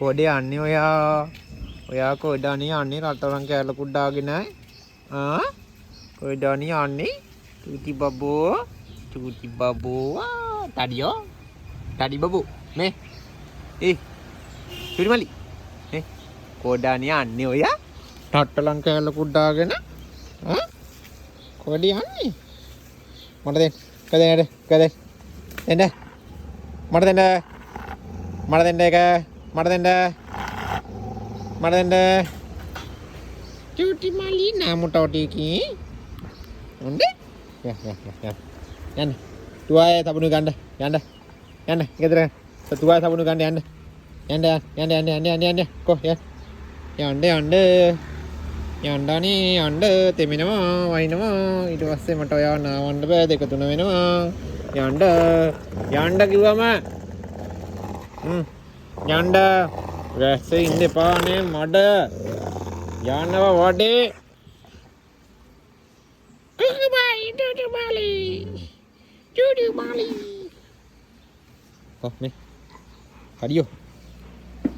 Code යන්නේ ඔයා? ඔයා කොඩානේ යන්නේ රටවරන් කෑල්ල කුඩාගෙන කොඩානේ යන්නේ? චූටි බබෝ තඩියෝ තඩි බබෝ මේ චූටි මලි කොඩානේ යන්නේ ඔයා? රටවරන් කෑල්ල කුඩාගෙන කොඩේ යන්නේ? මට දෙන්න කදේ එන්න මට දෙන්න එක මට දෙන්න චූටි මලි නාමුටෝටිකි උන්දේ යන්න තුවාය සබුණු ගන්න යන්න ගෙදර තුවාය සබුණු ගන්න යන්න කො යන්න තෙමෙනවා වයින්නවා ඊට පස්සේ මට ඔයාව නාවන්න බෑ 2 3 වෙනවා යන්න කිව්වම යන්න වැස්සේ ඉන්න එපානේ මඩ යන්නවා වඩේ චූටි මලි කො මේ කඩියෝ